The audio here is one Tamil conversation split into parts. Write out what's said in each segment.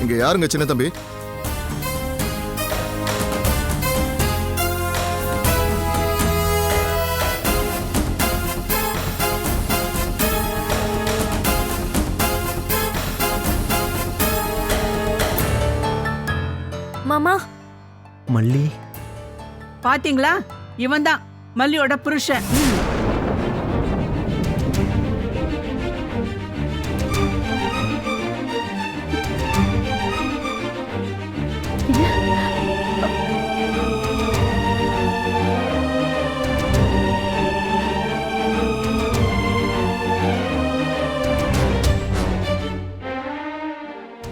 இங்க யாருங்க சின்ன தம்பி? மாமா. மல்லி பாத்தீங்களா? இவன் தான் மல்லியோட புருஷன்.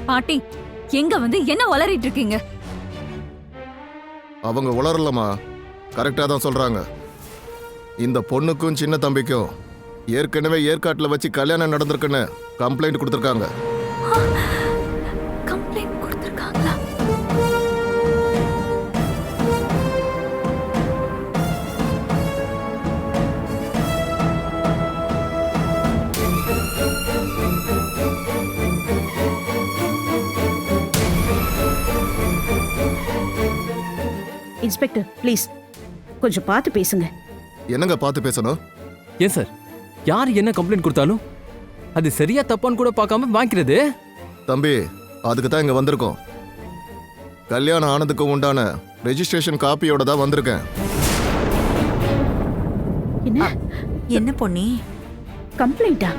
பாட்டி, எங்க வந்து என்ன வளரிட்டு இருக்கீங்க? அவங்க உளரலமா, கரெக்டா தான் சொல்றாங்க. இந்த பொண்ணுக்கும் சின்ன தம்பிக்கும் ஏற்கனவே ஏற்காட்டுல வச்சு கல்யாணம் நடந்திருக்குன்னு கம்ப்ளைண்ட் கொடுத்துருக்காங்க. கம்ப்ளைண்ட் கொடுத்திருக்காங்களா? இன்ஸ்பெக்டர் ப்ளீஸ் கொஞ்சம் பார்த்து பேசுங்க. என்னங்க பார்த்து பேசணும்? ஏன் சார், யார் என்ன கம்ப்ளைண்ட் கொடுத்தாலும் அது சரியா தப்பான்னு கூட பார்க்காம வாங்கிக்கிறது? தம்பி, அதுக்கு தான் இங்க வந்திருக்கோம். கல்யாணம் ஆனதுக்கு உண்டான ரெஜிஸ்ட்ரேஷன் காப்பியோட தான் வந்திருக்கேன். என்ன என்ன பொன்னி? கம்ப்ளைண்டா?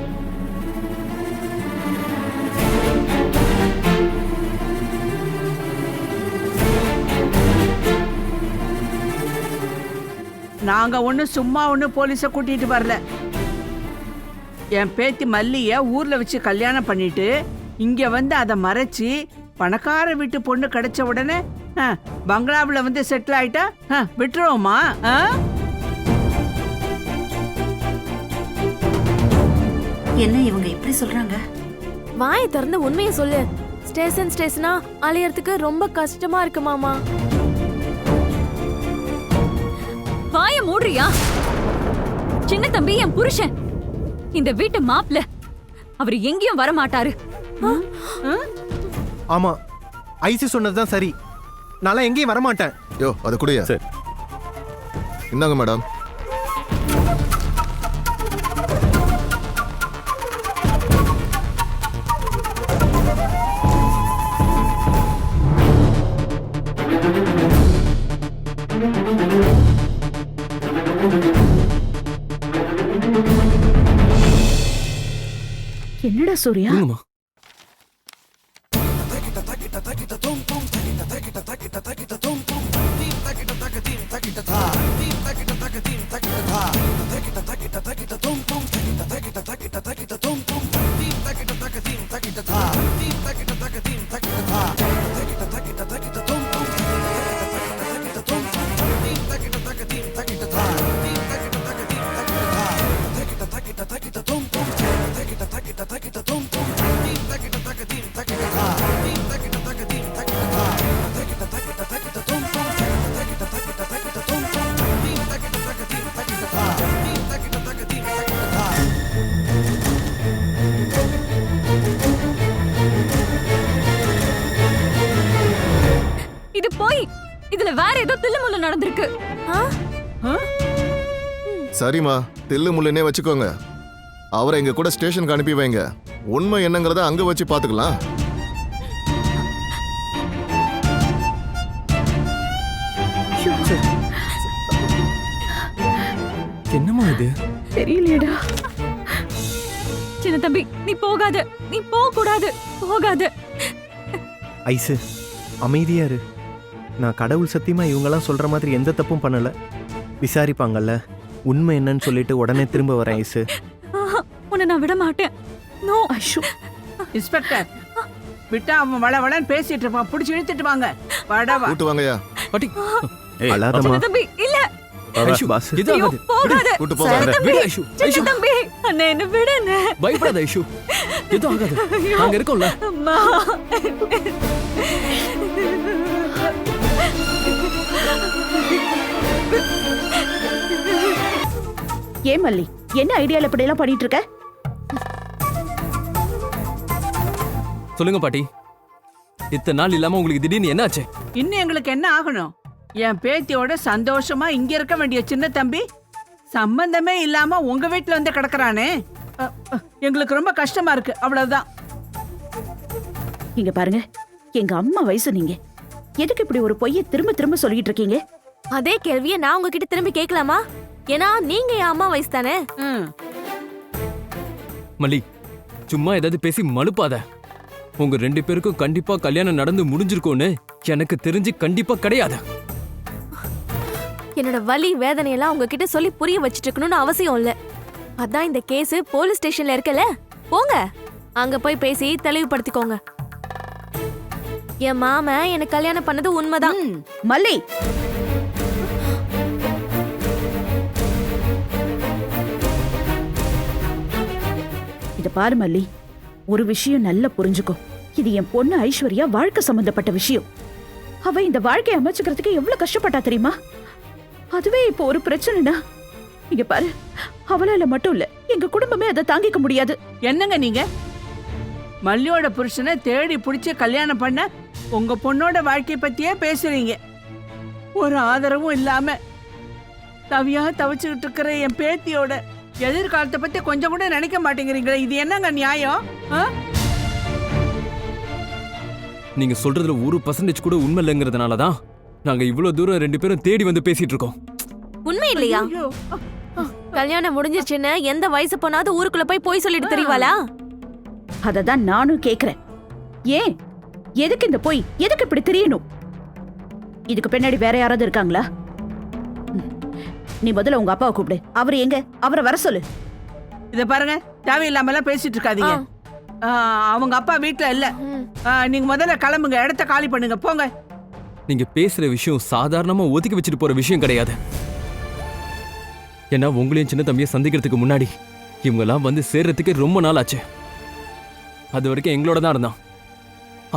நாங்க ஒண்ணு சும்மா ஒண்ணு போலீஸ கூட்டிட்டு வரல. என் பேத்தி மல்லிய ஊர்ல வச்சு கல்யாணம் பண்ணிட்டு இங்க வந்து அதை மறைச்சு பணக்கார வீட்டு பொண்ணு கிடைச்ச உடனே பங்களாவுல வந்து செட்டில் ஆயிட்டா விட்டுருவோமா? என்ன இவங்க இப்படி சொல்றாங்க? வாயை திறந்து உண்மையை சொல்லு. ஸ்டேஷனா அலையறதுக்கு ரொம்ப கஷ்டமா இருக்கு மாமா. வாயை மூடுறியா? சின்ன தம்பி என் புருஷன், இந்த வீட்டு மாப்பிள்ள. அவர் எங்கேயும் வர மாட்டாரு. ஆமா, ஐசி சொன்னதுதான் சரி. நான் எங்கேயும் வரமாட்டேன். யோ, அது குடியா? சரி. இந்தாங்க மேடம். என்னடா சூர்யா? கொடுங்கம்மா. இது போய் இதுல வேற ஏதோ தில்லுமுள்ளு நடந்திருக்கு. சரிம்மா, தில்லு முள்ளுனே வச்சுக்கோங்க. அவரை எங்க கூட ஸ்டேஷனுக்கு அனுப்பி வைங்க. உண்மை என்னங்கிறத அங்க வச்சு பாத்துக்கலாம். என்னம்மா இது? தெரியலையடா. சின்ன தம்பி, நீ போகாத. நீ போக கூடாது. போகாத. ஐசு அமைதியா இரு. நான் கடவுள் சத்தியமா இவங்கெல்லாம் சொல்ற மாதிரி எந்த தப்பும் பண்ணல. விசாரிப்பாங்கல்ல, உண்மை என்னன்னு சொல்லிட்டு உடனே திரும்ப வரேன் ஐசு. உன்னை நான் விட மாட்டேன். நோ. ஐயோ, இன்ஸ்பெக்டர், விட்டா அவன் வளவளன்னு பேசிட்டு இருப்பான். பிடிச்சி இழுத்துட்டு வாங்க. வடவா. கூட்டு வாங்கயா. பாட்டி, அழாதம்மா. சின்ன தம்பி, இல்ல. ஐஷு, பாஸ். இது ஐயோ, ஆகாது. போகாத. கூட்டு சின்ன போங்க. தம்பி, விடு ஐஷு. சின்ன ஐஷு, தம்பி, அண்ணே என்ன விடு அண்ணே. பயப்படாத ஐஷு. எதுவும் ஆகாது. நாங்க இருக்கோம்ல. அம்மா. ஏன் மல்லி, என்ன ஐடியால இப்படி எல்லாம் பண்ணிட்டு இருக்க? சொல்லுங்க பாட்டி. இத்தனை நாள் இல்லாம உங்களுக்கு திடீர்னு என்னாச்சு? இன்னும் எங்களுக்கு என்ன ஆகணும்? என் பேத்தியோட சந்தோஷமா இங்க இருக்க வேண்டிய சின்ன தம்பி சம்பந்தமே இல்லாம உங்க வீட்டுல வந்து கிடக்குறானே. எங்களுக்கு ரொம்ப கஷ்டமா இருக்கு, அவ்வளவுதான். இங்க பாருங்க, எங்க அம்மா வயசு நீங்க. எதுக்கு இப்படி ஒரு பொய்யை திரும்ப திரும்ப சொல்லிட்டு இருக்கீங்க? அதே கேள்வியை நான் உங்ககிட்ட திரும்பி கேட்கலாமா? ஏன்னா நீங்க என் அம்மா வயசு தானே. ம். மல்லி, சும்மா ஏதாவது பேசி மழுப்பாத. உங்க 2 பேருக்கும் கண்டிப்பா கல்யாணம் நடந்து முடிஞ்சிருக்கும்னு எனக்கு தெரிஞ்சு கண்டிப்பா கிடையாது. என்னோட வலி வேதனையெல்லாம் உங்ககிட்ட சொல்லி புரிய வச்சிட்டு இருக்கணும்னு அவசியம் இல்ல. அதான் இந்த கேஸ் போலீஸ் ஸ்டேஷன்ல இருக்கல, போங்க அங்க போய் பேசி தெளிவுபடுத்திக்கோங்க. என் மாமன் எனக்கு கல்யாணம் பண்ணது உண்மைதான். மல்லி, இத பாரு மல்லி, ஒரு விஷயம் நல்லா புரிஞ்சுக்கோ. இது என் பொண்ணு ஐஸ்வர்யா வாழ்க்கை சம்பந்தப்பட்ட விஷயம். அவ இந்த வாழ்க்கையை அமைச்சுக்கிறதுக்கு எவ்வளவு கஷ்டப்பட்டா தெரியுமா? அதுவே இப்போ ஒரு பிரச்சனைனா, இங்க பாரு, அவளால மட்டும் இல்ல, எங்க குடும்பமே அதை தாங்கிக்க முடியாது. என்னங்க நீங்க மல்லியோட புருஷனை தேடி பிடிச்சி கல்யாணம் பண்ண உங்க பொண்ணோட வாழ்க்கைய பத்தியே பேசுறீங்க. ஒரு ஆதரவும் இல்லாம தவியா தவிச்சுக்கிட்டு இருக்கிற என் பேத்தியோட எதிர்காலத்தை பத்தி கொஞ்சம் கூட நினைக்க மாட்டேங்கிறீங்களே. இது என்னங்க நியாயம்? நீங்க சொல்றதுல 1% கூட உண்மை இல்லைங்கிறதுனாலதான் நாங்க இவ்வளவு தூரம் 2 பேரும் தேடி வந்து பேசிட்டு இருக்கோம். உண்மை இல்லையா? ஐயோ. கல்யாணம் முடிஞ்சிருச்சுன்னு எந்த வயசு பொண்ணாவது ஊருக்குள்ள போய் சொல்லிட்டு தெரியவாளா? அததான் நானும் கேக்குறேன். ஏன், எதுக்கு இந்த பொய்? எதுக்கு இப்படி தெரியணும்? இதுக்கு பின்னாடி வேற யாராவது இருக்காங்களா? நீ முதல்ல உங்க அப்பாவை கூப்பிடு. அவர் எங்க? அவரை வர சொல்லு. இத பாருங்க, தேவையில்லாம எல்லாம் பேசிட்டு இருக்காதீங்க. அவங்க அப்பா வீட்டுல இல்ல. நீங்க முதல்ல கிளம்புங்க, இடத்த காலி பண்ணுங்க, போங்க. நீங்க பேசுற விஷயம் சாதாரணமா ஒதுக்கி வச்சுட்டு போற விஷயம் கிடையாது. ஏன்னா உங்களையும் சின்ன தம்பியை சந்திக்கிறதுக்கு முன்னாடி இவங்கெல்லாம் வந்து சேர்றதுக்கு ரொம்ப நாள் ஆச்சு. அது வரைக்கும் எங்களோட தான் இருந்தான்.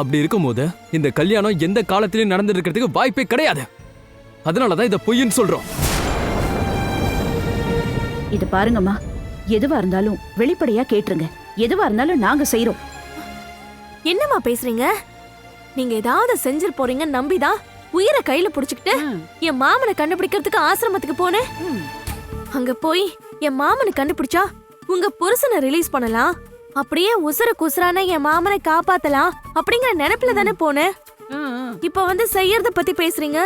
அப்படி இருக்கும்போது இந்த கல்யாணம் எந்த காலத்திலயும் நடந்திருக்கிறதுக்கு வாய்ப்பே கிடையாது. அதனாலதான் இதை பொய்ன்னு சொல்றோம். இது பாருங்கம்மா, எதுவா இருந்தாலும் வெளிப்படையா கேட்டுருங்க. எதுவா இருந்தாலும் நாங்க செய்யறோம். என்னம்மா பேசுறீங்க? நீங்க ஏதாவது செஞ்சிரு போறீங்கன்னு நம்பிதான் உயிரை கையில புடிச்சுக்கிட்டு என் மாமனை கண்டுபிடிக்கிறதுக்கு ஆசிரமத்துக்கு போனேன். அங்க போய் என் மாமனை கண்டுபிடிச்சா உங்க புருஷனை ரிலீஸ் பண்ணலாம், அப்படியே உசுர குசுரான என் மாமனை காப்பாத்தலாம் அப்படிங்கிற நினைப்புல தானே போனேன். இப்ப வந்து செய்யறத பத்தி பேசுறீங்க.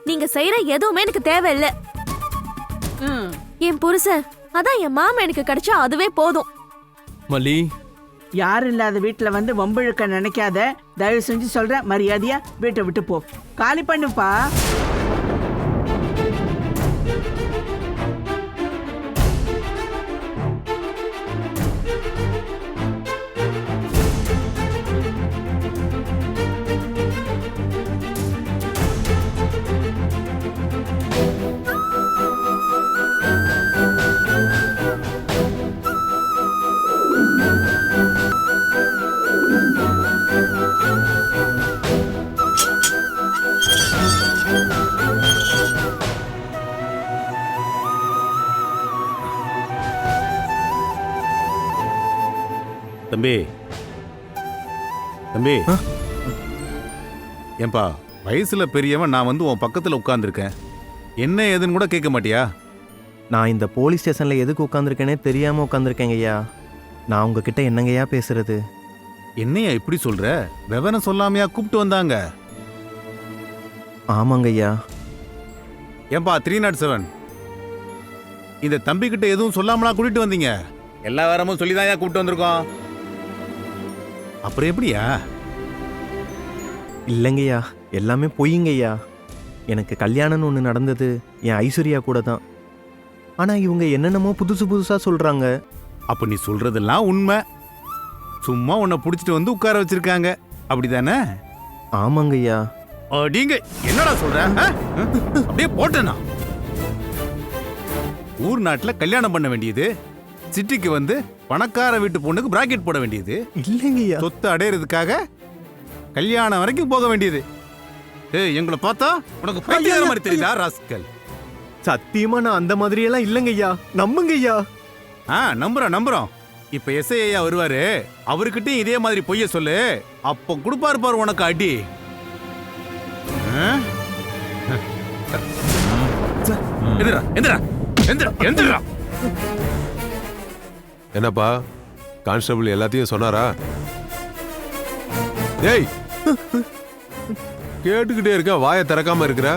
நீங்க செய்யற எதுவுமே எனக்கு தேவையில்லை. என் புருஷன் அதான் என் மாமன் எனக்கு கிடைச்சா அதுவே போதும். மல்லி, யாரும் இல்லாத வீட்டுல வந்து வம்பிழுக்க நினைக்காத. தயவு செஞ்சு சொல்றேன், மரியாதையா வீட்டை விட்டு போ. காலி பண்ணுப்பா. தம்பி, தம்பி, ஏன்பா வயசுல பெரியவன் நான் வந்து உன் பக்கத்துல உட்கார்ந்துருக்கேன், என்ன ஏதுன்னு கூட கேட்க மாட்டியா? நான் இந்த போலீஸ் ஸ்டேஷன்ல எதுக்கு உட்காந்துருக்கேனே தெரியாம உட்காந்துருக்கேங்க ஐயா. நான் உங்ககிட்ட என்னங்கய்யா பேசுறது? என்னையா இப்படி சொல்ற? விவரம் சொல்லாமையா கூப்பிட்டு வந்தாங்க? ஆமாங்க ஐயா. ஏன்பா 307, இந்த தம்பி கிட்ட எதுவும் சொல்லாமலா கூட்டிட்டு வந்தீங்க? எல்லா வாரமும் சொல்லிதான் கூப்பிட்டு வந்திருக்கோம். அப்புறம் எப்படியா? இல்லைங்கய்யா, எல்லாமே பொய்யுங்கய்யா. எனக்கு கல்யாணம்னு ஒன்று நடந்தது என் ஐஸ்வர்யா கூட தான். ஆனால் இவங்க என்னென்னமோ புதுசு புதுசாக சொல்கிறாங்க. அப்ப நீ சொல்றதெல்லாம் உண்மை. சும்மா உன்னை பிடிச்சிட்டு வந்து உட்கார வச்சிருக்காங்க, அப்படிதானே? ஆமாங்கய்யா. நீங்க என்னடா சொல்ற? அப்படியே போட்டேனா? ஊர் நாட்டுல கல்யாணம் பண்ண வேண்டியது, சிட்டிக்கு வந்து பணக்கார வீட்டு பொண்ணுக்கு பிராக்கெட் போட வேண்டியது, இல்லைங்கய்யா. சொத்து அடையிறதுக்காக கல்யாணம் வரைக்கும் போக வேண்டியது. எங்களை பார்த்தா உனக்கு பைத்தியக்கார மாதிரி தெரியுதா ராஸ்கல்? சத்தியமா நான் அந்த மாதிரியெல்லாம் இல்லைங்கய்யா. நம்புங்கய்யா. நம்புறோம். இப்ப எஸ்ஐ ஐயா வருவாரு, அவர்கிட்டயும் இதே மாதிரி பொய்ய சொல்லு, அப்போ கொடுப்பாரு பாரு உனக்கு அடி. எந்திரா எந்திரா எந்திரா எந்திரா. என்னப்பா கான்ஸ்டபிள் எல்லாத்தையும் சொன்னாரா? ஏய் கேட்டுக்கிட்டே இருக்க, வாயை திறக்காம இருக்கிற.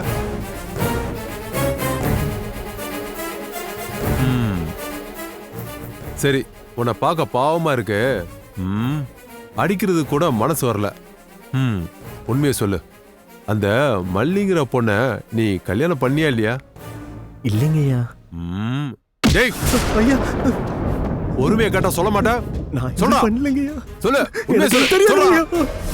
சரி, உன்னை பார்க்க பாவமா இருக்கு. அடிக்கிறது கூட மனசு வரல. உண்மையை சொல்லு, அந்த மல்லிங்கிற பொண்ண நீ கல்யாணம் பண்ணியா இல்லையா? இல்லைங்கய்யா. டேய் ஐயா, ஒருமையை கேட்டா சொல்ல மாட்டேன். நான் சொல்றா. பண்ணலைங்கய்யா. சொல்லு, உண்மையை சொல்லு. தெரியாதுங்கய்யா. சொல்றா.